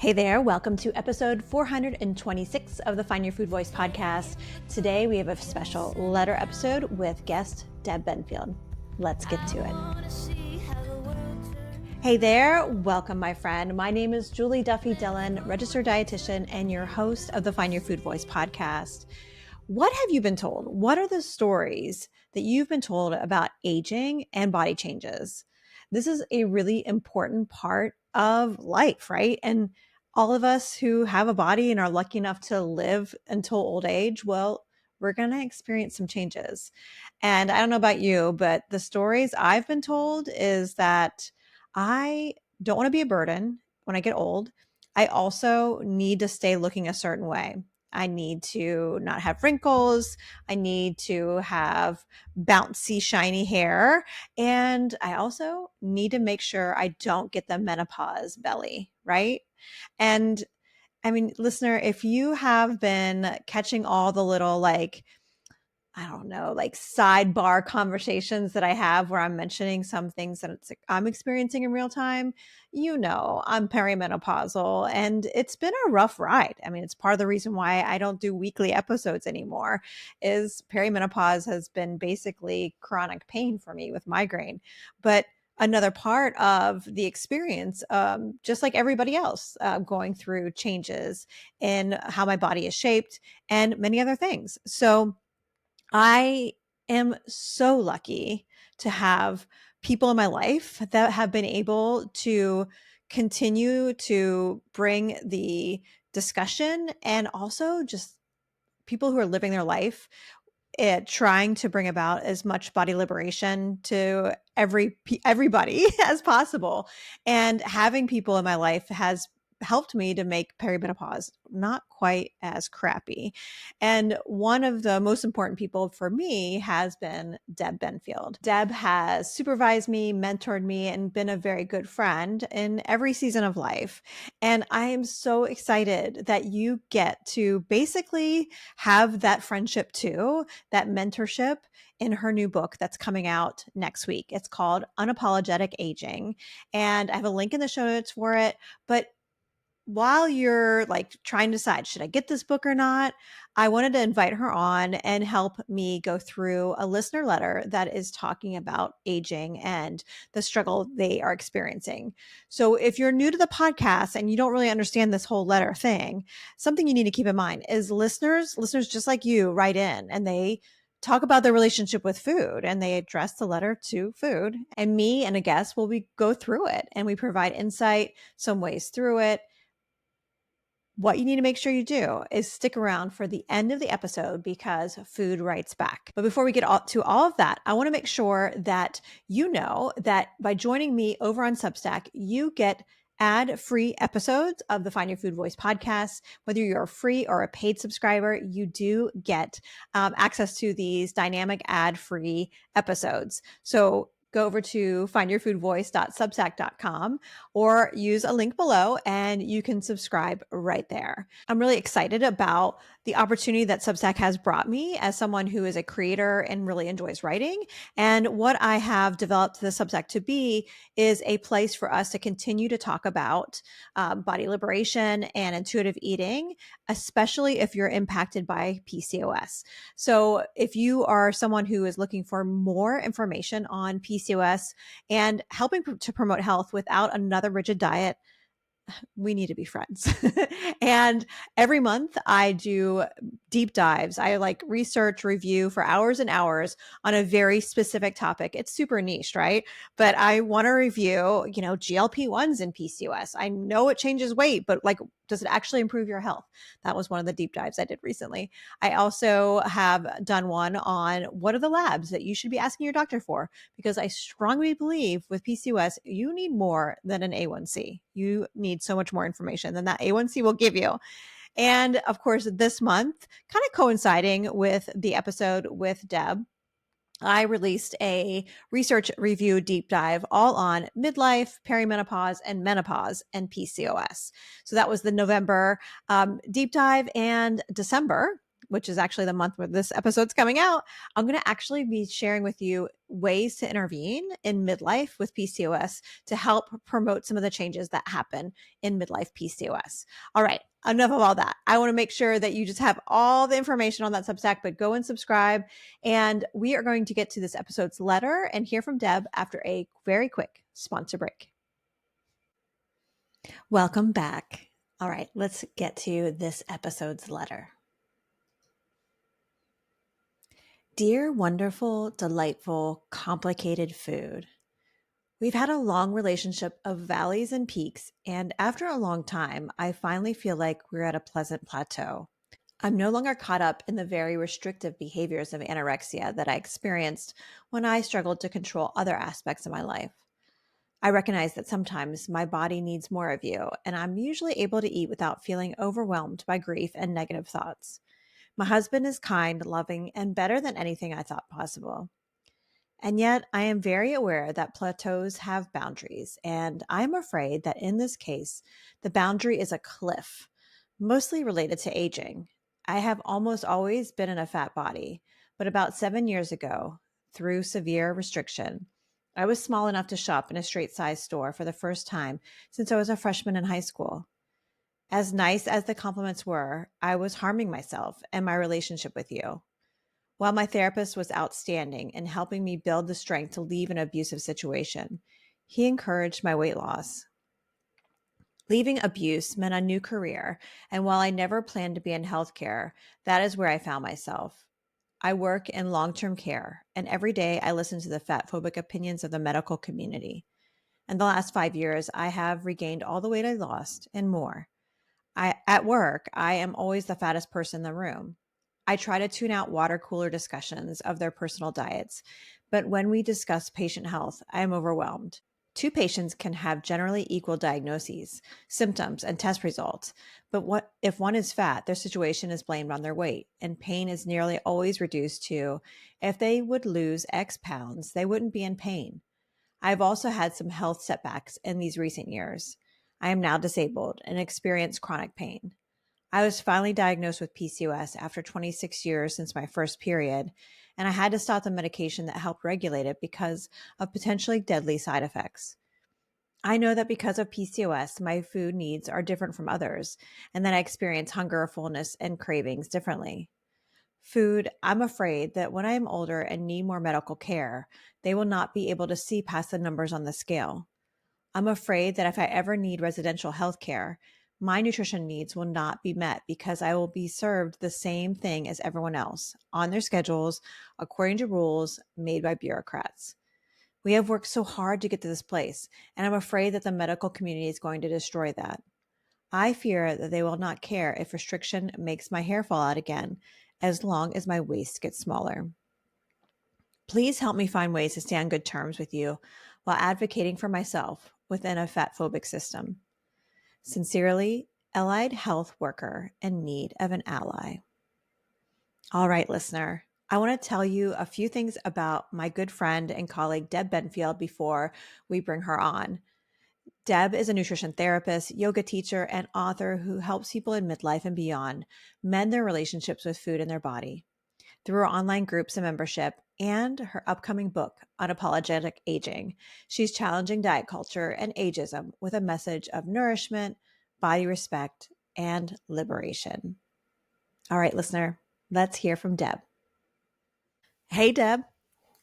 Hey there, welcome to episode 426 of the Find Your Food Voice podcast. Today we have a special letter episode with guest Deb Benfield. Let's get to it. Hey there, welcome my friend. My name is Julie Duffy Dillon, registered dietitian and your host of the Find Your Food Voice podcast. What have you been told? What are the stories that you've been told about aging and body changes? This is a really important part of life, right? And all of us who have a body and are lucky enough to live until old age, well, we're going to experience some changes. And I don't know about you, but the stories I've been told is that I don't want to be a burden when I get old. I also need to stay looking a certain way. I need to not have wrinkles. I need to have bouncy, shiny hair. And I also need to make sure I don't get the menopause belly, right? And I mean, listener, if you have been catching all the little I don't know, like sidebar conversations that I have where I'm mentioning some things that I'm experiencing in real time, you know, I'm perimenopausal and it's been a rough ride. I mean, it's part of the reason why I don't do weekly episodes anymore is perimenopause has been basically chronic pain for me with migraine. But another part of the experience, just like everybody else, going through changes in how my body is shaped and many other things. So I am so lucky to have people in my life that have been able to continue to bring the discussion and also just people who are living their life trying to bring about as much body liberation to everybody as possible. And having people in my life has helped me to make perimenopause not quite as crappy. And one of the most important people for me has been Deb Benfield. Deb has supervised me, mentored me, and been a very good friend in every season of life. And I am so excited that you get to basically have that friendship too, that mentorship in her new book that's coming out next week. It's called Unapologetic Aging. And I have a link in the show notes for it. But while you're like trying to decide, should I get this book or not? I wanted to invite her on and help me go through a listener letter that is talking about aging and the struggle they are experiencing. So if you're new to the podcast and you don't really understand this whole letter thing, something you need to keep in mind is listeners just like you write in and they talk about their relationship with food and they address the letter to food, and me and a guest will go through it and we provide insight, some ways through it. What you need to make sure you do is stick around for the end of the episode because food writes back. But before we get to all of that, I want to make sure that you know that by joining me over on Substack, you get ad-free episodes of the Find Your Food Voice podcast. Whether you're a free or a paid subscriber, you do get access to these dynamic ad-free episodes. So go over to findyourfoodvoice.substack.com or use a link below and you can subscribe right there. I'm really excited about the opportunity that Substack has brought me as someone who is a creator and really enjoys writing. And what I have developed the Substack to be is a place for us to continue to talk about body liberation and intuitive eating, especially if you're impacted by PCOS. So if you are someone who is looking for more information on PCOS and helping to promote health without another rigid diet, we need to be friends. And every month I do deep dives. I like research, review for hours and hours on a very specific topic. It's super niche, right? But I want to review, GLP-1s in PCOS. I know it changes weight, but does it actually improve your health? That was one of the deep dives I did recently. I also have done one on what are the labs that you should be asking your doctor for, because I strongly believe with PCOS, you need more than an A1C. You need so much more information than that A1C will give you. And of course, this month, kind of coinciding with the episode with Deb, I released a research review deep dive all on midlife, perimenopause, and menopause and PCOS. So that was the November deep dive, and December, which is actually the month where this episode's coming out, I'm going to actually be sharing with you ways to intervene in midlife with PCOS to help promote some of the changes that happen in midlife PCOS. All right, enough of all that. I want to make sure that you just have all the information on that Substack, but go and subscribe. And we are going to get to this episode's letter and hear from Deb after a very quick sponsor break. Welcome back. All right, let's get to this episode's letter. Dear wonderful, delightful, complicated food. We've had a long relationship of valleys and peaks, and after a long time, I finally feel like we're at a pleasant plateau. I'm no longer caught up in the very restrictive behaviors of anorexia that I experienced when I struggled to control other aspects of my life. I recognize that sometimes my body needs more of you, and I'm usually able to eat without feeling overwhelmed by grief and negative thoughts. My husband is kind, loving, and better than anything I thought possible. And yet, I am very aware that plateaus have boundaries, and I'm afraid that in this case, the boundary is a cliff, mostly related to aging. I have almost always been in a fat body, but about 7 years ago, through severe restriction, I was small enough to shop in a straight size store for the first time since I was a freshman in high school. As nice as the compliments were, I was harming myself and my relationship with you. While my therapist was outstanding in helping me build the strength to leave an abusive situation, he encouraged my weight loss. Leaving abuse meant a new career, and while I never planned to be in healthcare, that is where I found myself. I work in long-term care, and every day I listen to the fat-phobic opinions of the medical community. In the last 5 years, I have regained all the weight I lost and more. At work, I am always the fattest person in the room. I try to tune out water cooler discussions of their personal diets, but when we discuss patient health, I am overwhelmed. Two patients can have generally equal diagnoses, symptoms, and test results, but what if one is fat, their situation is blamed on their weight, and pain is nearly always reduced to, if they would lose X pounds, they wouldn't be in pain. I've also had some health setbacks in these recent years. I am now disabled and experience chronic pain. I was finally diagnosed with PCOS after 26 years since my first period, and I had to stop the medication that helped regulate it because of potentially deadly side effects. I know that because of PCOS, my food needs are different from others, and that I experience hunger, fullness, and cravings differently. Food, I'm afraid that when I am older and need more medical care, they will not be able to see past the numbers on the scale. I'm afraid that if I ever need residential health care, my nutrition needs will not be met because I will be served the same thing as everyone else on their schedules, according to rules made by bureaucrats. We have worked so hard to get to this place, and I'm afraid that the medical community is going to destroy that. I fear that they will not care if restriction makes my hair fall out again, as long as my waist gets smaller. Please help me find ways to stay on good terms with you while advocating for myself within a fat-phobic system. Sincerely, allied health worker in need of an ally. All right, listener, I want to tell you a few things about my good friend and colleague, Deb Benfield, before we bring her on. Deb is a nutrition therapist, yoga teacher, and author who helps people in midlife and beyond mend their relationships with food and their body. Through her online groups and membership and her upcoming book, Unapologetic Aging, she's challenging diet culture and ageism with a message of nourishment, body respect, and liberation. All right, listener, let's hear from Deb. Hey, Deb.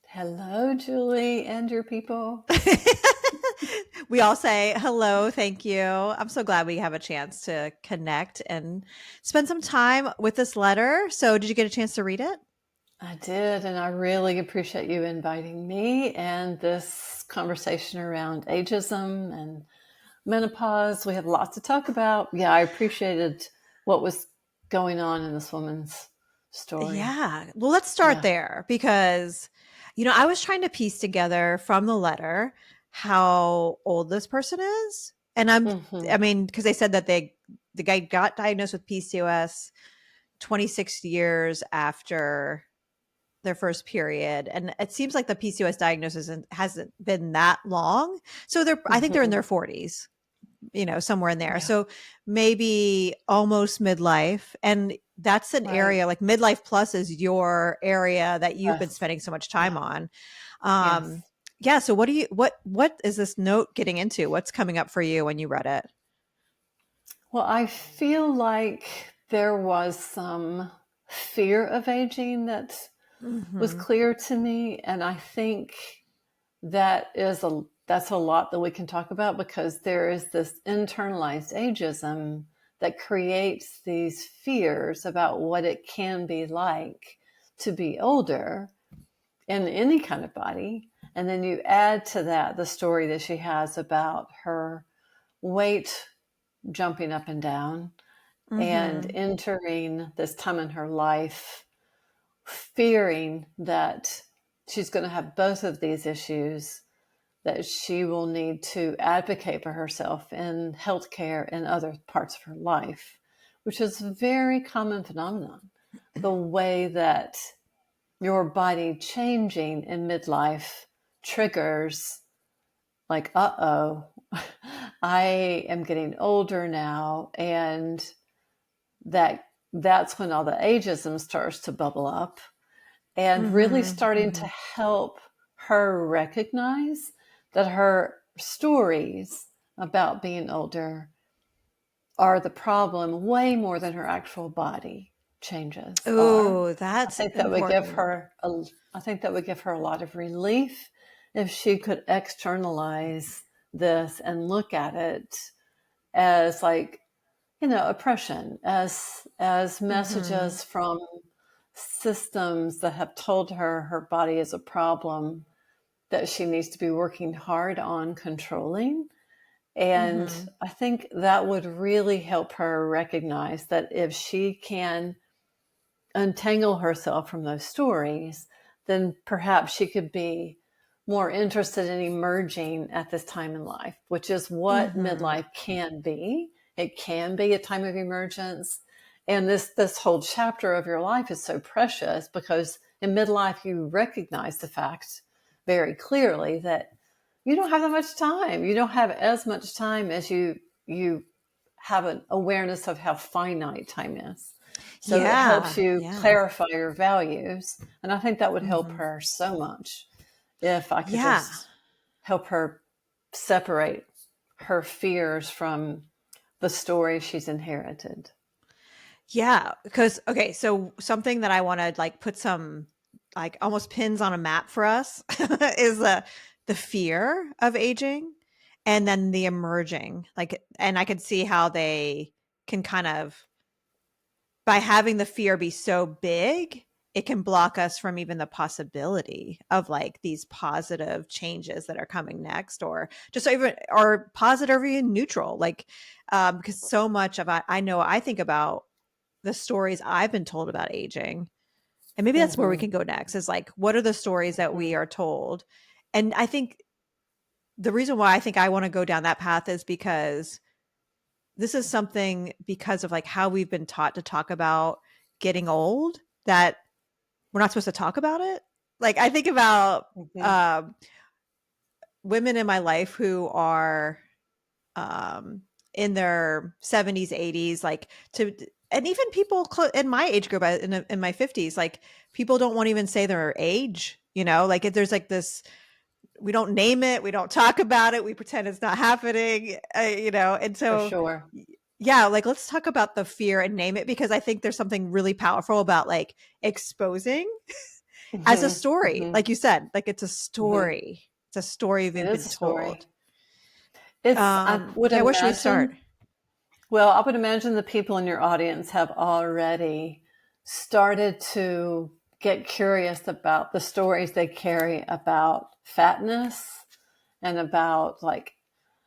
Hello, Julie and your people. We all say hello, thank you. I'm so glad we have a chance to connect and spend some time with this letter. So, did you get a chance to read it? I did, and I really appreciate you inviting me and this conversation around ageism and menopause. We have lots to talk about. Yeah, I appreciated what was going on in this woman's story. Yeah. Well, let's start there because, I was trying to piece together from the letter how old this person is. And because they said that the guy got diagnosed with PCOS 26 years after their first period. And it seems like the PCOS diagnosis hasn't been that long. So I think they're in their 40s, somewhere in there. Yeah. So maybe almost midlife. And that's an Right. area like midlife plus is your area that you've been Yes. spending so much Yeah. time on. Yes. Yeah. So what is this note getting into? What's coming up for you when you read it? Well, I feel like there was some fear of aging that was Mm-hmm. clear to me. And I think that's a lot that we can talk about, because there is this internalized ageism that creates these fears about what it can be like to be older in any kind of body. And then you add to that the story that she has about her weight jumping up and down and Mm-hmm. entering this time in her life fearing that she's going to have both of these issues, that she will need to advocate for herself in healthcare and other parts of her life, which is a very common phenomenon. The way that your body changing in midlife triggers, like, uh-oh, I am getting older now, and that's when all the ageism starts to bubble up, and really Mm-hmm. starting Mm-hmm. to help her recognize that her stories about being older are the problem way more than her actual body changes are. Oh, I that's think that would give important. her I think that would give her a lot of relief if she could externalize this and look at it as, like, oppression, as Mm-hmm. messages from systems that have told her her body is a problem that she needs to be working hard on controlling. And Mm-hmm. I think that would really help her recognize that if she can untangle herself from those stories, then perhaps she could be more interested in emerging at this time in life, which is what Mm-hmm. midlife can be. It can be a time of emergence. And this whole chapter of your life is so precious, because in midlife you recognize the fact very clearly that you don't have that much time. You don't have as much time as you have an awareness of how finite time is. So it helps Yeah. you Yeah. clarify your values. And I think that would help Mm-hmm. her so much if I could Yeah. just help her separate her fears from the story she's inherited. Yeah, because okay, so something that I want to like put some like almost pins on a map for us is the fear of aging and then the emerging. Like, and I could see how they can kind of, by having the fear be so big, it can block us from even the possibility of like these positive changes that are coming next, or just even or positive or even neutral. Like, because so much of I know I think about the stories I've been told about aging. And maybe that's where we Mm-hmm. can go next is like, what are the stories that we Mm-hmm. are told? And I think the reason why I think I want to go down that path is because this is something because of like how we've been taught to talk about getting old that we're not supposed to talk about it. Like I think about Mm-hmm. um, women in my life who are um, in their 70s, 80s, like to, and even people in my age group in my 50s, like people don't want to even say their age, like if there's like this, we don't name it, we don't talk about it, we pretend it's not happening, and For so sure. yeah, like let's talk about the fear and name it, because I think there's something really powerful about like exposing as a Mm-hmm. story, Mm-hmm. like you said, like Mm-hmm. it's a story It we've is been a story. told. I would Yeah, where should we start? imagine Well, I would imagine the people in your audience have already started to get curious about the stories they carry about fatness and about, like,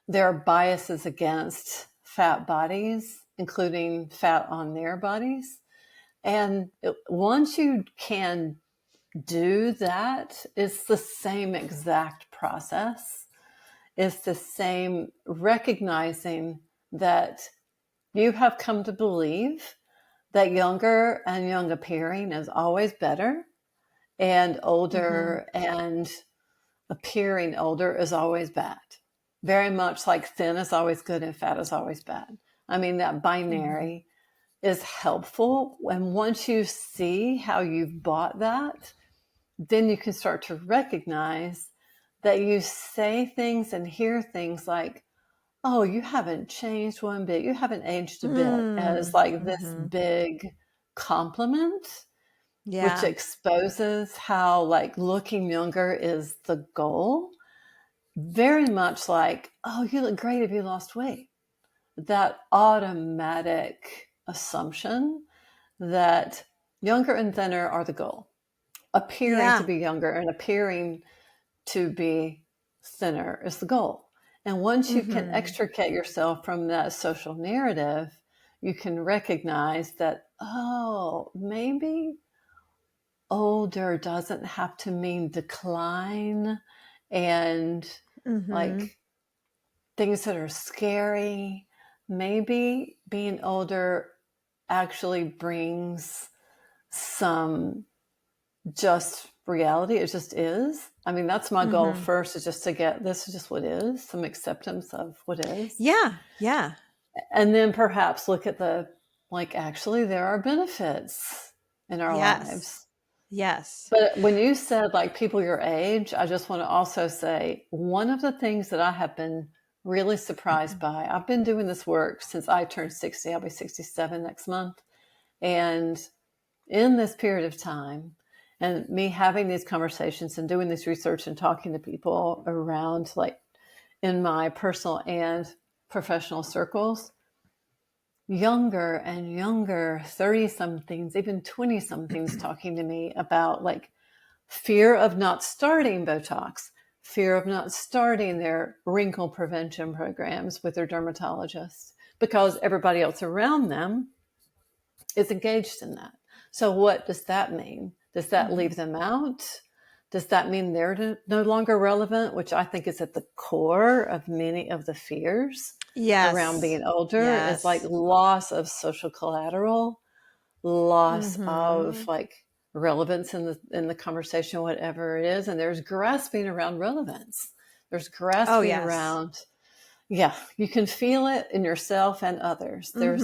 their biases against fat bodies, including fat on their bodies. And once you can do that, it's the same exact process. It's the same recognizing that you have come to believe that younger and young appearing is always better, and Mm-hmm. older and appearing older is always bad. Very much like thin is always good and fat is always bad. I mean, that Mm-hmm. binary is helpful. And once you see how you've bought that, then you can start to recognize that you say things and hear things like, oh, you haven't changed one bit, you haven't aged a bit, as like this big compliment, which Yeah. exposes how like looking younger is the goal. Very much like, oh, you look great if you lost weight. That automatic assumption that younger and thinner are the goal. Appearing to Yeah. be younger and appearing to be thinner is the goal. And once you can extricate yourself from that social narrative, you can recognize that, oh, maybe older doesn't have to mean decline and like things that are scary. Maybe being older actually brings some just reality. It just is. I mean, that's my goal first, is just to get, this is just what is, some acceptance of what is. Yeah. Yeah. And then perhaps look at the, like, actually there are benefits in our lives. Yes. But when you said like people your age, I just want to also say one of the things that I have been really surprised by, I've been doing this work since I turned 60. I'll be 67 next month. And in this period of time, and me having these conversations and doing this research and talking to people around, like in my personal and professional circles, younger and younger 30 somethings, even 20 somethings talking to me about like fear of not starting Botox, fear of not starting their wrinkle prevention programs with their dermatologist because everybody else around them is engaged in that. So what does that mean? Does that leave them out? Does that mean they're no longer relevant, which I think is at the core of many of the fears around being older, is like loss of social collateral, loss of like relevance in the conversation, whatever it is. And there's grasping around relevance. There's grasping around, yeah, you can feel it in yourself and others. There's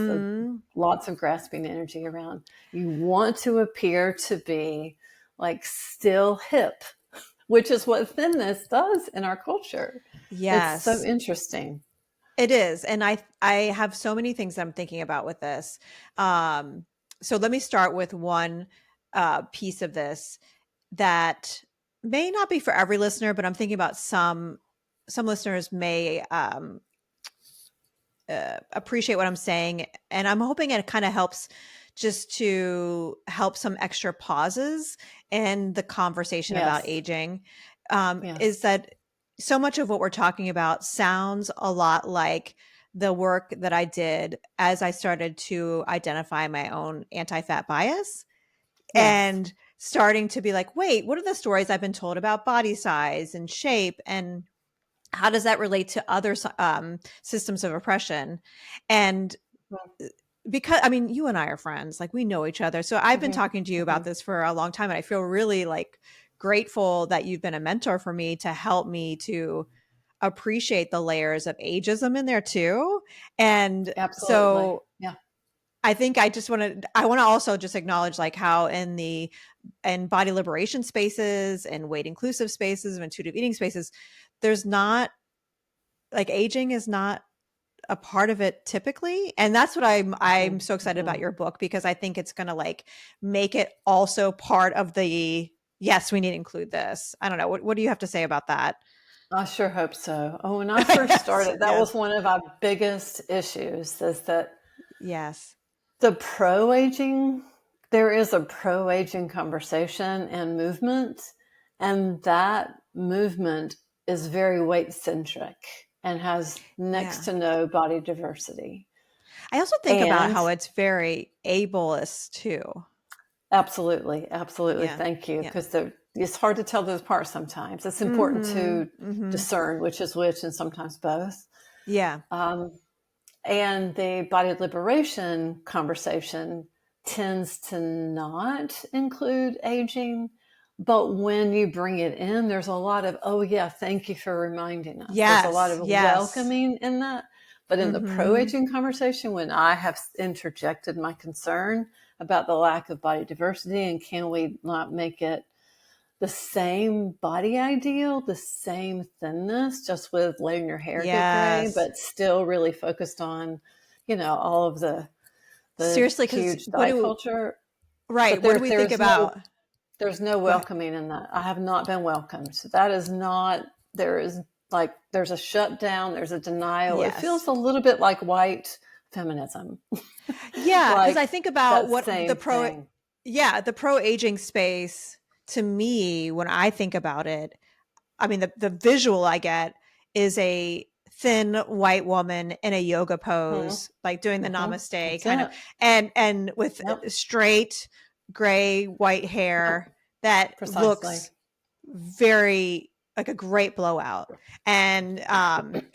lots of grasping energy around. You want to appear to be like still hip, which is what thinness does in our culture. It's so interesting. It is. And I have so many things I'm thinking about with this. So let me start with one piece of this that may not be for every listener, but I'm thinking about some listeners may appreciate what I'm saying. And I'm hoping it kind of helps just to help some extra pauses in the conversation about aging. Is that so much of what we're talking about sounds a lot like the work that I did as I started to identify my own anti-fat bias and starting to be like, wait, what are the stories I've been told about body size and shape, and how does that relate to other systems of oppression? And because, I mean, you and I are friends, like we know each other. So I've been talking to you about this for a long time. And I feel really like grateful that you've been a mentor for me to help me to appreciate the layers of ageism in there too. And so I think I want to also just acknowledge like how in body liberation spaces and weight inclusive spaces and intuitive eating spaces, there's not, like, aging is not a part of it typically. And that's what I'm so excited about your book, because I think it's going to like make it also part of the, yes, we need to include this. I don't know. What do you have to say about that? I sure hope so. Oh, when I first started, that was one of our biggest issues, is that the pro-aging, there is a pro-aging conversation and movement, and that movement is very weight-centric and has next to no body diversity. I also think about how it's very ableist too. Absolutely. Absolutely. Thank you. Because it's hard to tell those parts sometimes. It's important to discern which is which, and sometimes both. Yeah. And the body liberation conversation tends to not include aging. But when you bring it in, there's a lot of, oh, yeah, thank you for reminding us. There's a lot of welcoming in that. But in the Mm-hmm. pro-aging conversation, when I have interjected my concern about the lack of body diversity and can we not make it the same body ideal, the same thinness, just with letting your hair get gray, Yes. but still really focused on, all of the Seriously, because huge diet culture. But what do we think about? there's no Go ahead. welcoming in that. I have not been welcomed. So that is not, there's a shutdown, there's a denial. It feels Yes. a little bit like white feminism. Yeah, because Like I think about that what same thing. the pro aging space to me, when I think about it, I mean, the visual I get is a thin white woman in a yoga Mm-hmm. pose, like doing the Mm-hmm. namaste That's kind of, it. and with Yep. straight gray white Yep. hair that Precisely. looks very like a great blowout. And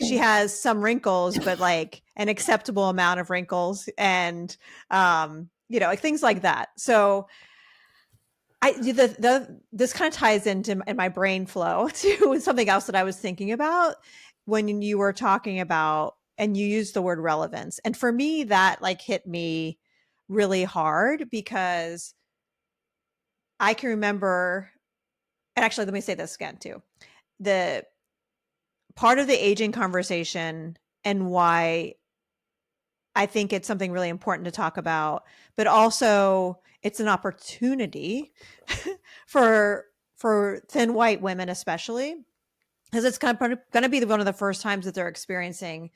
she has some wrinkles, but like an acceptable amount of wrinkles, and like things like that. So this kind of ties into in my brain flow to something else that I was thinking about when you were talking about, and you used the word relevance. And for me, that like hit me really hard because I can remember, and actually, let me say this again too. The part of the aging conversation and why I think it's something really important to talk about, but also it's an opportunity for thin white women, especially because it's kind of going to be one of the first times that they're experiencing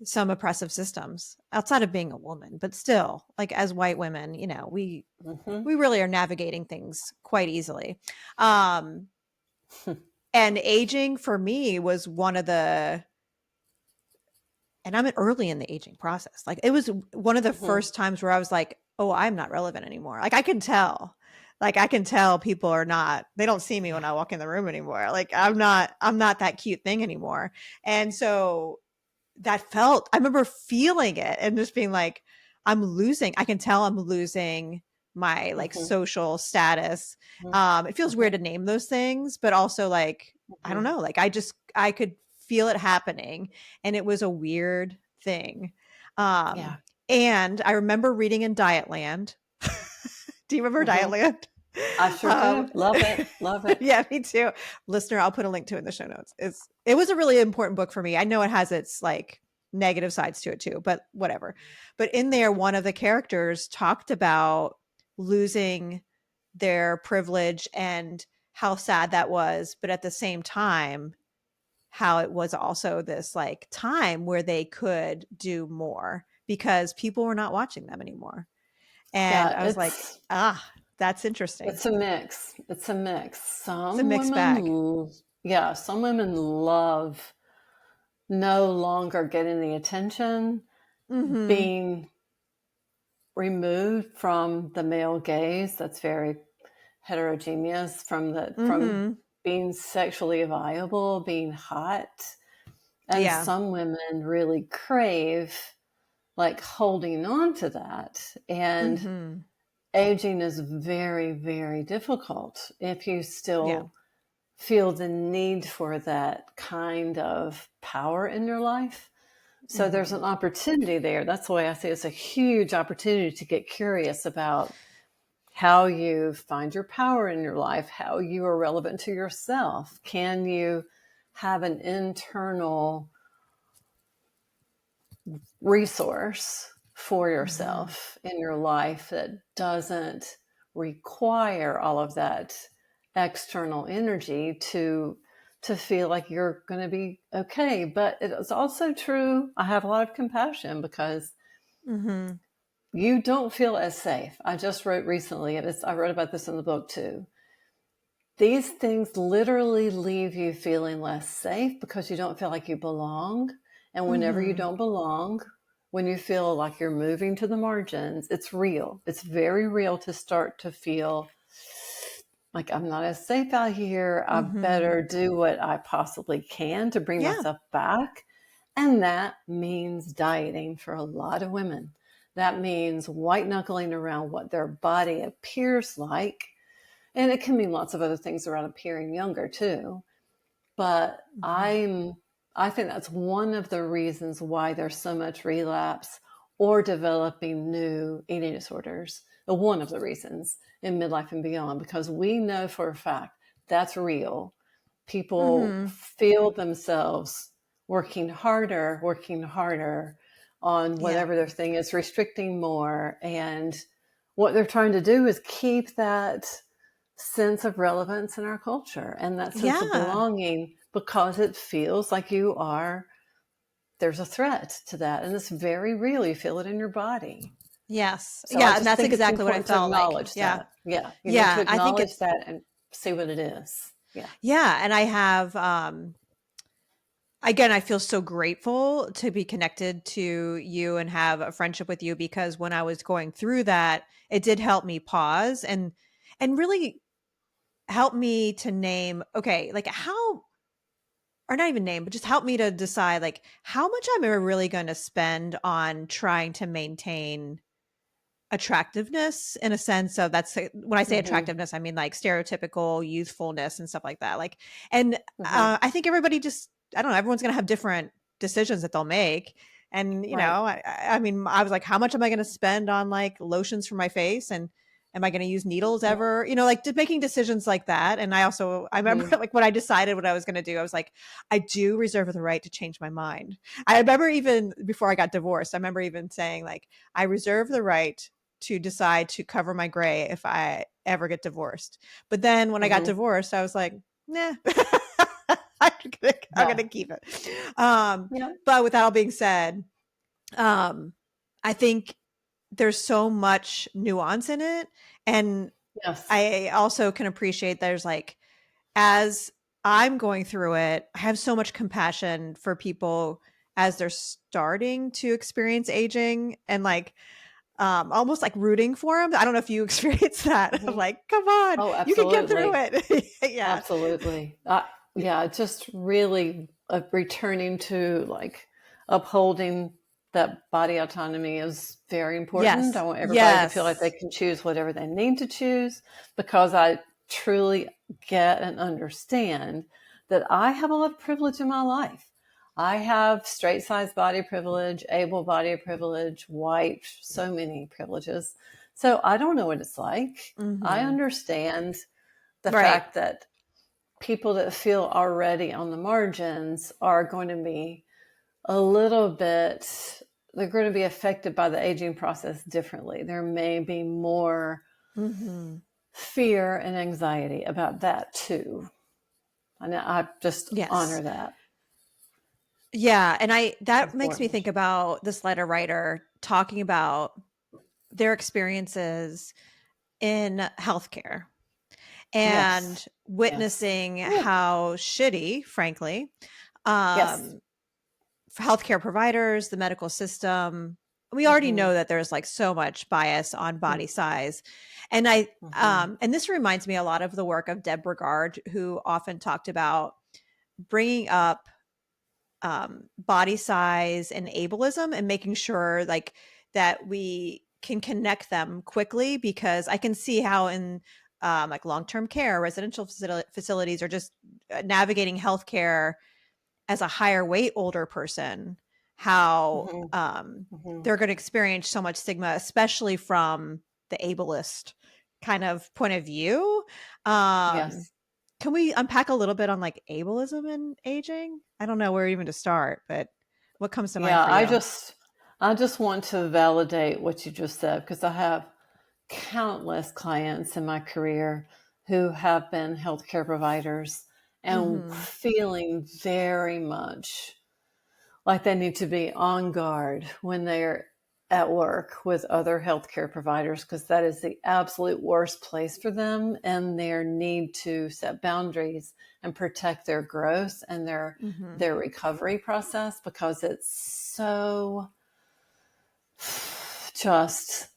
some oppressive systems outside of being a woman, but still, like as white women, Mm-hmm. we really are navigating things quite easily. Um, and aging for me was one of the, and I'm early in the aging process. Like it was one of the Mm-hmm. first times where I was like, oh, I'm not relevant anymore. Like I can tell people are not, they don't see me when I walk in the room anymore. Like I'm not that cute thing anymore. And so I remember feeling it and just being like, I can tell I'm losing my like Mm-hmm. social status. It feels Mm-hmm. weird to name those things, but also like, I don't Mm-hmm. know, like I could feel it happening, and it was a weird thing. Yeah. And I remember reading in Dietland. Do you remember Mm-hmm. Dietland? I sure Um, do. Love it. Love it. yeah, me too. Listener, I'll put a link to it in the show notes. It was a really important book for me. I know it has its like negative sides to it too, but whatever. But in there, one of the characters talked about losing their privilege and how sad that was, but at the same time, how it was also this like time where they could do more because people were not watching them anymore. And Yeah, I was like, that's interesting. it's a mix. It's a mix. It's a mixed bag. Some women love no longer getting the attention, Mm-hmm. being removed from the male gaze that's very heterogeneous, from Mm-hmm. being sexually viable, being hot. And Yeah. some women really crave like holding on to that. And Mm-hmm. aging is very, very difficult if you Yeah. still feel the need for that kind of power in your life. So there's Mm-hmm. an opportunity there. That's why I say it's a huge opportunity to get curious about how you find your power in your life, how you are relevant to yourself. Can you have an internal resource for Mm-hmm. yourself in your life that doesn't require all of that external energy to feel like you're going to be okay. But it is also true, I have a lot of compassion because Mm-hmm. you don't feel as safe. I just wrote recently, and I wrote about this in the book too. These things literally leave you feeling less safe because you don't feel like you belong. And whenever you Mm-hmm. don't belong, when you feel like you're moving to the margins, it's real. It's very real to start to feel like I'm not as safe out here. I Mm-hmm. better do what I possibly can to bring Yeah. myself back. And that means dieting for a lot of women. That means white knuckling around what their body appears like. And it can mean lots of other things around appearing younger too. But Mm-hmm. I think that's one of the reasons why there's so much relapse or developing new eating disorders. One of the reasons in midlife and beyond, because we know for a fact that's real. People feel themselves working harder on Yeah. whatever their thing is, restricting more. And what they're trying to do is keep that sense of relevance in our culture and that sense of Yeah. belonging, because it feels like there's a threat to that. And it's very real. You feel it in your body. Yes. So I Yeah. And just that's think it's exactly what I important to felt like. acknowledge Yeah. that. Yeah. You need to Yeah. I think acknowledge it's, that and see what it is. Yeah. yeah. And I have, again, I feel so grateful to be connected to you and have a friendship with you, because when I was going through that, it did help me pause and really help me to name, okay, like how, or not even name, but just help me to decide like how much I'm ever really going to spend on trying to maintain attractiveness, in a sense of, that's when I say Mm-hmm. attractiveness, I mean like stereotypical youthfulness and stuff like that. Like, and Mm-hmm. I think everybody just, I don't know, everyone's going to have different decisions that they'll make. And, you Right. know, I mean, I was like, how much am I going to spend on like lotions for my face? And am I going to use needles ever? You know, like just making decisions like that. And I remember Mm-hmm. like when I decided what I was going to do, I was like, I do reserve the right to change my mind. I remember even before I got divorced, I remember even saying like, I reserve the right to decide to cover my gray if I ever get divorced. But then when I got Mm-hmm. divorced, I was like, nah, I'm Yeah. gonna keep it. Um, Yeah. but with that all being said, um, I think there's so much nuance in it. And Yes. I also can appreciate there's like, as I'm going through it, I have so much compassion for people as they're starting to experience aging, and like almost like rooting for them. I don't know if you experience that. I'm Mm-hmm. like, come on, Oh, you can get through absolutely. it. Yeah. Absolutely. Yeah, just really returning to like upholding that body autonomy is very important. I Yes. want everybody to feel like they Yes. can choose whatever they need to choose, because I truly get and understand that I have a lot of privilege in my life. I have straight size body privilege, able body privilege, white, so many privileges. So I don't know what it's like. I Hmm. understand the Right. fact that people that feel already on the margins are going to be a little bit, they're going to be affected by the aging process differently. There may be more Hmm. fear and anxiety about that too. And I just Yes. honor that. Yeah. And It's that makes me important. think about this letter writer talking about their experiences in healthcare Yes. and Yes. witnessing Ooh. how shitty, frankly, Yes. um, for healthcare providers, the medical system. We already Mm-hmm. know that there's like so much bias on body size. And Mm-hmm. and this reminds me a lot of the work of Deb Regard, who often talked about bringing up body size and ableism and making sure like that we can connect them quickly, because I can see how in like long-term care, residential facilities, or just navigating healthcare as a higher weight older person, how Mm-hmm. Mm-hmm. they're going to experience so much stigma, especially from the ableist kind of point of view. um Yes. can we unpack a little bit on like ableism and aging? I don't know where even to start, but what comes to mind Yeah, for you? I just want to validate what you just said, because I have countless clients in my career who have been healthcare providers and Hmm. feeling very much like they need to be on guard when they're at work with other healthcare providers, because that is the absolute worst place for them, and their need to set boundaries and protect their growth and Hmm. their recovery process, because it's so just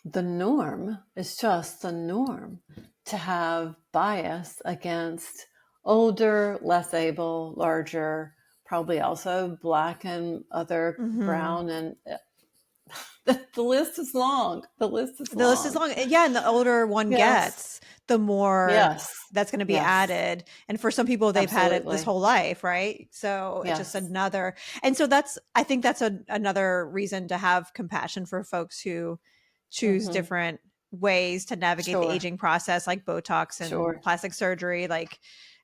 the norm. It's just the norm to have bias against older, less able, larger, probably also Black and other Hmm. brown. And the list is long. The list is The list is long. long. Yeah, and the older one Yes. gets, the more Yes. that's going to be Yes. added. And for some people, they've had it this Absolutely. whole life, right? So it's just Yes. another. And so I think that's another reason to have compassion for folks who choose Mm-hmm. different ways to navigate the Sure. aging process, like Botox and Sure. plastic surgery. Like,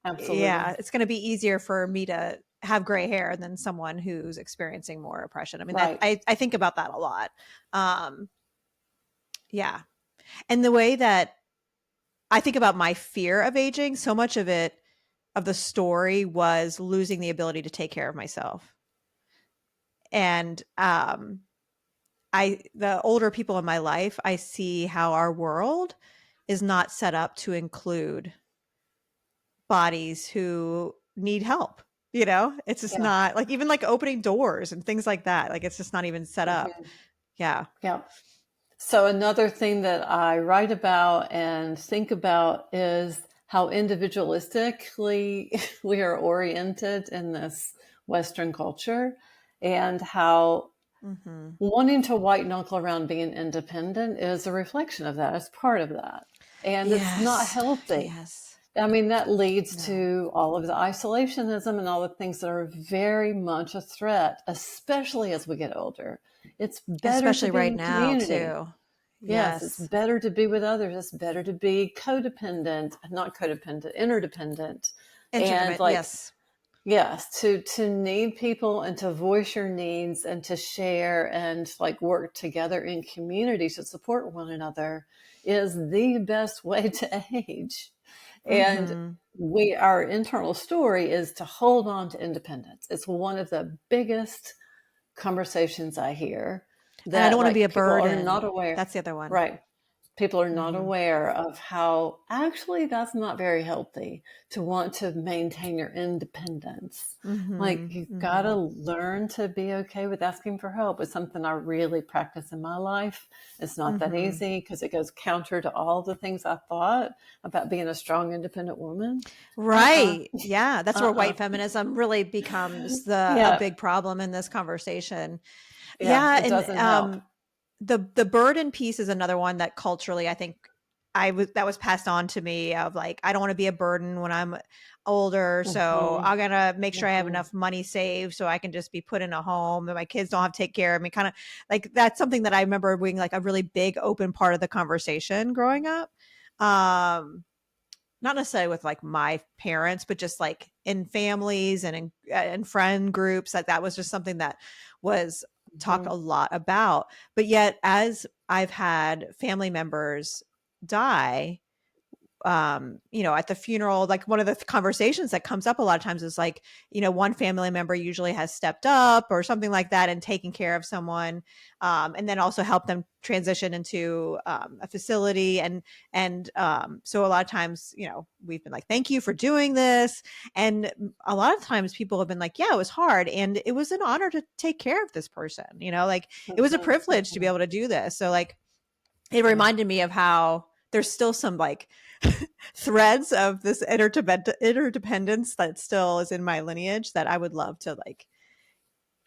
yeah, Absolutely. it's going to be easier for me to have gray hair than someone who's experiencing more oppression. I mean, that Right. I think about that a lot. Um, yeah. And the way that I think about my fear of aging, so much of it, of the story was losing the ability to take care of myself. And the older people in my life, I see how our world is not set up to include bodies who need help. It's just Yeah. not like, even like opening doors and things like that. Like, it's just not even set up. Mm-hmm. Yeah. Yeah. So another thing that I write about and think about is how individualistically we are oriented in this Western culture, and how Mm-hmm. wanting to white knuckle around being independent is a reflection of that. It's part of that. And it's not Yes. healthy. Yes. I mean, that leads No. to all of the isolationism and all the things that are very much a threat, especially as we get older. It's better to Especially be right in now, community. too. Yes, it's Yes. better to be with others. It's better to be codependent, not codependent, interdependent. And Interdependent. like, Yes. yes, to need people and to voice your needs and to share and like work together in community to support one another is the best way to age. And Mm-hmm. our internal story is to hold on to independence. It's one of the biggest conversations I hear, And I don't that want to be like a people are not burden. aware. That's the other one. Right. People are not Mm-hmm. aware of how actually that's not very healthy to want to maintain your independence. Like, Mm-hmm. you've got Mm-hmm. to learn to be okay with asking for help. It's something I really practice in my life. It's not that Mm-hmm. easy because it goes counter to all the things I thought about being a strong, independent woman. Uh-uh. Right. Yeah. That's where Uh-uh. white feminism really becomes a Yeah. big problem in this conversation. Yeah. Yeah. It And doesn't help. the burden piece is another one that culturally, I think that was passed on to me, of like, I don't want to be a burden when I'm older. So Hmm. I'm going to make sure I have Hmm. enough money saved so I can just be put in a home and my kids don't have to take care of me. Kind of like, that's something that I remember being like a really big open part of the conversation growing up. Not necessarily with like my parents, but just like in families and in friend groups, that was just something that was talked Hmm. a lot about. But yet, as I've had family members die, at the funeral, like one of the conversations that comes up a lot of times is like, one family member usually has stepped up or something like that and taken care of someone, and then also help them transition into a facility. And so a lot of times, we've been like, thank you for doing this. And a lot of times people have been like, yeah, it was hard. And it was an honor to take care of this person, like it was a Hmm. privilege to be Hmm. able to do this. So like, it Yeah. reminded me of how there's still some like threads of this interdependence that still is in my lineage that I would love to, like,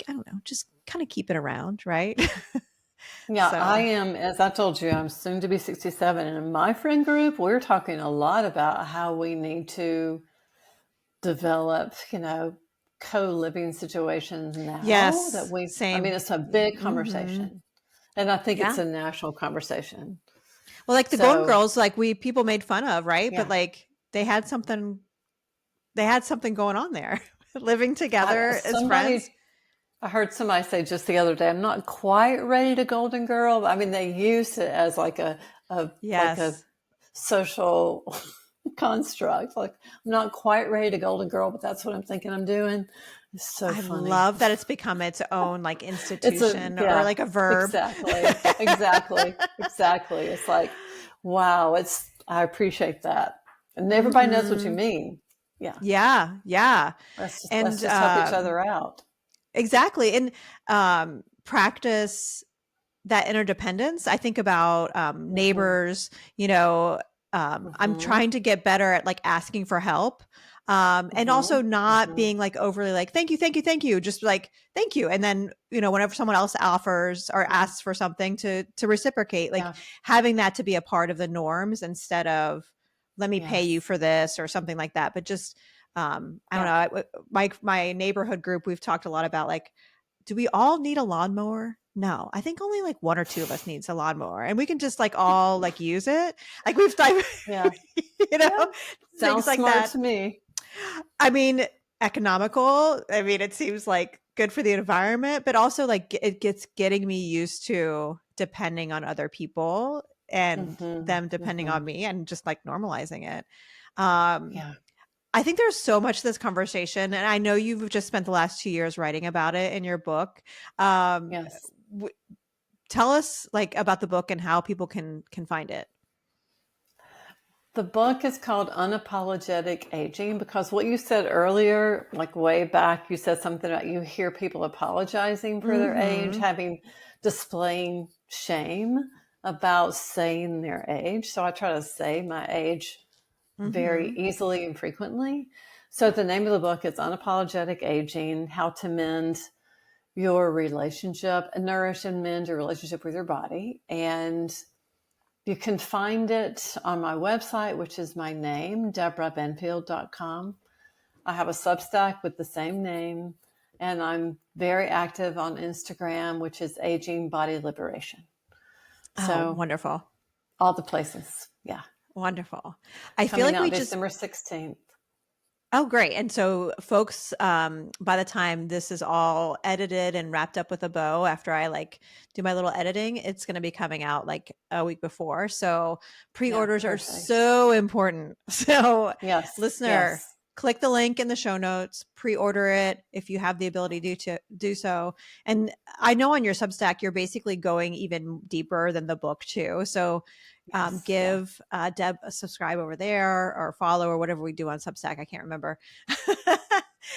I don't know, just kind of keep it around, right? Yeah, I So am, as I told you, I'm soon to be 67. And in my friend group, we're talking a lot about how we need to develop, co-living situations now that yes, I mean, same. it's a Yeah. big Mm-hmm. conversation. And I think it's Yeah. a national conversation. Well, like the Golden So, Girls, like people made fun of, right? But yeah, like they had something going on there, living I, together as friends. somebody, I heard somebody say just the other day, I'm not quite ready to Golden Girl. But I mean, they use it as like a Yes. social construct. Like, I'm not quite ready to Golden Girl, but that's what I'm thinking I'm doing. It's so I funny. love that it's become its own like institution or Yeah, like a verb. exactly. Exactly. Exactly. It's like, wow, I appreciate that. And everybody knows what you Hmm. mean. Yeah. Yeah, yeah. Let's And just help each other out. exactly. And practice that interdependence. I think about Hmm. neighbors, I'm Hmm. trying to get better at like asking for help. And Hmm. also not Hmm. being like overly like, thank you, thank you, thank you. Just like, thank you. And then, whenever someone else offers or asks for something to reciprocate, like Yeah. having that to be a part of the norms instead of let me pay you Yes. for this or something like that. But just, I don't Yeah. know. My neighborhood group, we've talked a lot about like, do we all need a lawnmower? No, I think only like one or two of us needs a lawnmower, and we can just like all like use it. Like we've done, Yeah. you know, Yeah. things Sounds like smart that. to me. I mean, economical. I mean, it seems like good for the environment, but also like it gets getting me used to depending on other people and Mm-hmm. them depending Mm-hmm. on me and just like normalizing it. Um, Yeah. I think there's so much to this conversation, and I know you've just spent the last 2 years writing about it in your book. Um, Yes. w- Tell us like about the book and how people can find it. The book is called Unapologetic Aging because what you said earlier, like way back, you said something about you hear people apologizing for their age, Mm-hmm. displaying shame about saying their age. So I try to say my age very Mm-hmm. easily and frequently. So the name of the book is Unapologetic Aging: How to Mend Your Relationship and Nourish and Mend Your Relationship with Your Body. And you can find it on my website, which is my name, deborahbenfield.com. I have a Substack with the same name, and I'm very active on Instagram, which is Aging Body Liberation. Oh, So wonderful. all the places. Yeah. Wonderful. I feel Coming like out we just December 16th. Oh, great. And so folks, by the time this is all edited and wrapped up with a bow, after I like do my little editing, it's going to be coming out like a week before. So Yeah, pre-orders are perfect. so important. So Yes, listener, yes. click the link in the show notes, pre-order it if you have the ability to do so. And I know on your Substack, you're basically going even deeper than the book too. So Yes, yeah. give Deb a subscribe over there or follow or whatever we do on Substack. I can't remember.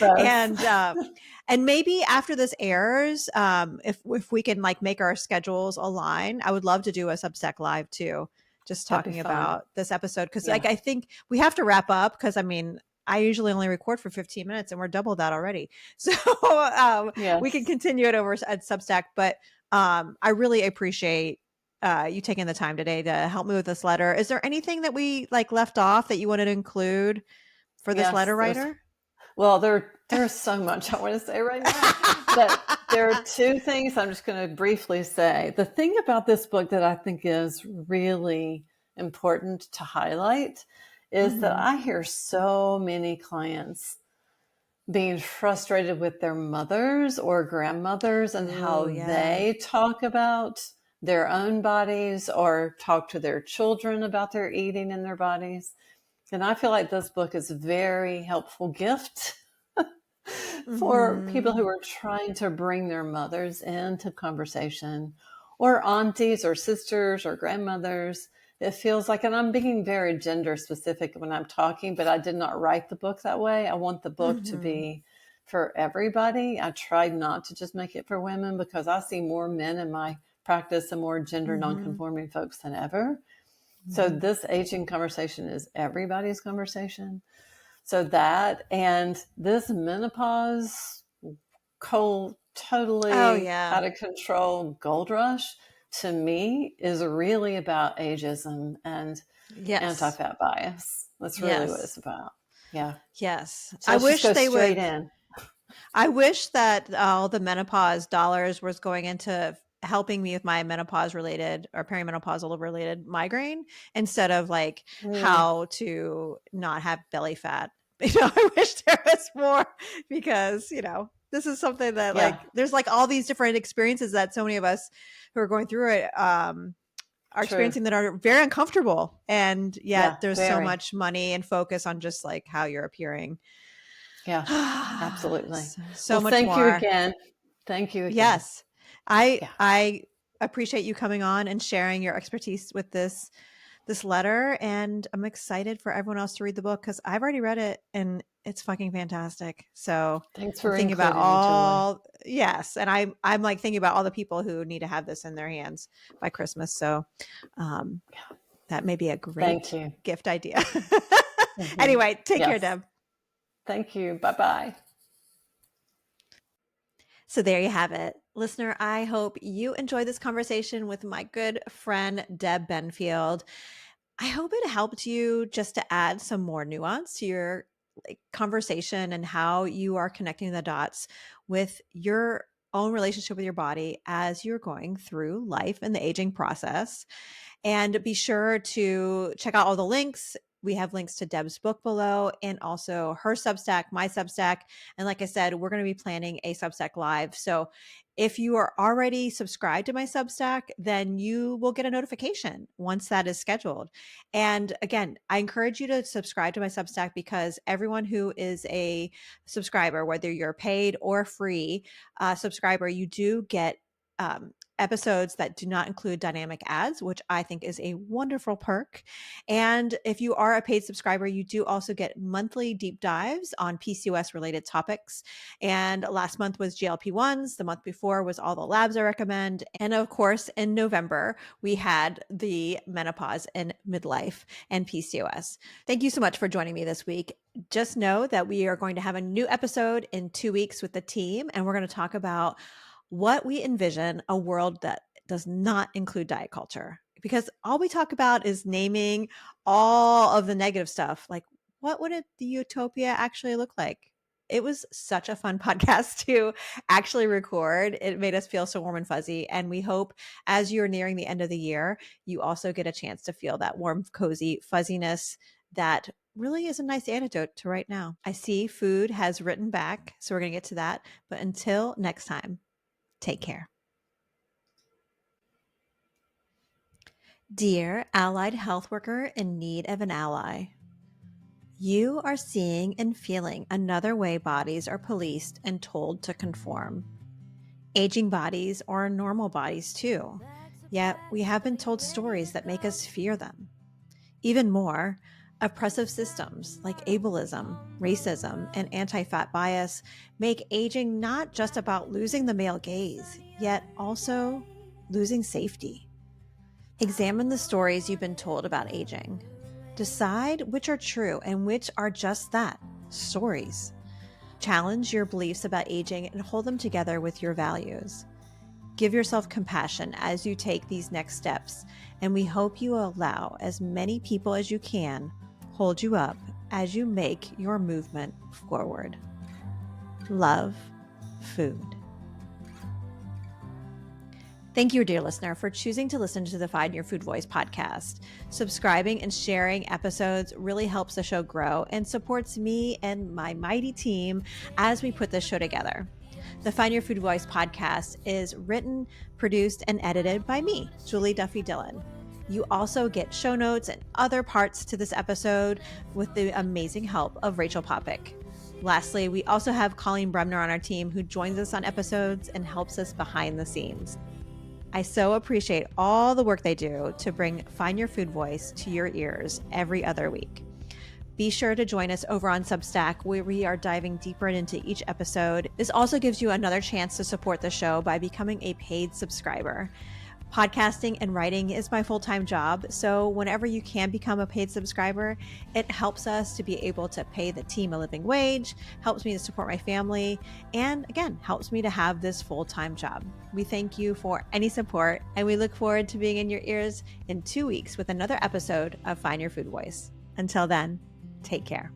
Both. and and maybe after this airs, if we can like make our schedules align, I would love to do a Substack live too, just That'd be talking fun. about this episode because Yeah. like I think we have to wrap up because I mean I usually only record for 15 minutes and we're double that already. So we can Yes. continue it over at Substack, but I really appreciate you taking the time today to help me with this letter. Is there anything that we like left off that you wanted to include for this Yes. letter writer? Well, there's so much I want to say right now, but there are two things I'm just going to briefly say. The thing about this book that I think is really important to highlight is that Mm-hmm. I hear so many clients being frustrated with their mothers or grandmothers and Oh, how yeah. they talk about their own bodies or talk to their children about their eating and their bodies. And I feel like this book is a very helpful gift for people Mm-hmm. who are trying to bring their mothers into conversation, or aunties or sisters or grandmothers. It feels like, and I'm being very gender specific when I'm talking, but I did not write the book that way. I want the book to Mm-hmm. be for everybody. I tried not to just make it for women because I see more men in my practice and more gender Mm-hmm. nonconforming folks than ever. So Mm-hmm. this aging conversation is everybody's conversation. So that, and this menopause cold, Oh, totally yeah. out of control gold rush to me is really about ageism and Yes. anti-fat bias. That's really what Yes. it's about. Yeah. Yes. So let's just go straight in. I wish that all the menopause dollars was going into helping me with my menopause related or perimenopausal related migraine instead of like Mm, how to not have belly fat. I wish there was more because, this is something that yeah, like there's like all these different experiences that so many of us who are going through it are true. experiencing that are very uncomfortable. And yet Yeah, there's so very. much money and focus on just like how you're appearing. Yeah, absolutely. So Well, much thank you more. again. Thank you again. Yes. I Yeah. I appreciate you coming on and sharing your expertise with this letter, and I'm excited for everyone else to read the book cuz I've already read it and it's fucking fantastic. So, Thanks I'm for thinking about including me, Julie. all yes, and I'm like thinking about all the people who need to have this in their hands by Christmas. So, um that may be a Thank great you. gift idea. Hmm. Anyway, take care, Yes. Deb. Thank you. Bye bye. So there you have it. Listener, I hope you enjoyed this conversation with my good friend, Deb Benfield. I hope it helped you just to add some more nuance to your conversation and how you are connecting the dots with your own relationship with your body as you're going through life and the aging process. And be sure to check out all the links. We have links to Deb's book below and also her Substack, my Substack. And like I said, we're going to be planning a Substack live. So if you are already subscribed to my Substack, then you will get a notification once that is scheduled. And again, I encourage you to subscribe to my Substack because everyone who is a subscriber, whether you're paid or free subscriber, you do get episodes that do not include dynamic ads, which I think is a wonderful perk. And if you are a paid subscriber, you do also get monthly deep dives on PCOS related topics. And last month was GLP-1s. The month before was all the labs I recommend. And of course, in November, we had the menopause and midlife and PCOS. Thank you so much for joining me this week. Just know that we are going to have a new episode in 2 weeks with the team, and we're going to talk about what we envision a world that does not include diet culture. Because all we talk about is naming all of the negative stuff. Like, what would the utopia actually look like? It was such a fun podcast to actually record. It made us feel so warm and fuzzy. And we hope as you're nearing the end of the year, you also get a chance to feel that warm, cozy fuzziness that really is a nice antidote to right now. I see food has written back, so we're going to get to that. But until next time, take care. Dear allied health worker in need of an ally, you are seeing and feeling another way bodies are policed and told to conform. Aging bodies are normal bodies too, yet we have been told stories that make us fear them. Even more, oppressive systems like ableism, racism, and anti-fat bias make aging not just about losing the male gaze, yet also losing safety. Examine the stories you've been told about aging. Decide which are true and which are just that, stories. Challenge your beliefs about aging and hold them together with your values. Give yourself compassion as you take these next steps, and we hope you allow as many people as you can hold you up as you make your movement forward. Love, food. Thank you, dear listener, for choosing to listen to the Find Your Food Voice podcast. Subscribing and sharing episodes really helps the show grow and supports me and my mighty team as we put this show together. The Find Your Food Voice podcast is written, produced, and edited by me, Julie Duffy Dillon. You also get show notes and other parts to this episode with the amazing help of Rachel Popick. Lastly, we also have Colleen Bremner on our team who joins us on episodes and helps us behind the scenes. I so appreciate all the work they do to bring Find Your Food Voice to your ears every other week. Be sure to join us over on Substack, where we are diving deeper into each episode. This also gives you another chance to support the show by becoming a paid subscriber. Podcasting and writing is my full-time job, so whenever you can become a paid subscriber, it helps us to be able to pay the team a living wage, helps me to support my family, and again, helps me to have this full-time job. We thank you for any support, and we look forward to being in your ears in 2 weeks with another episode of Find Your Food Voice. Until then, take care.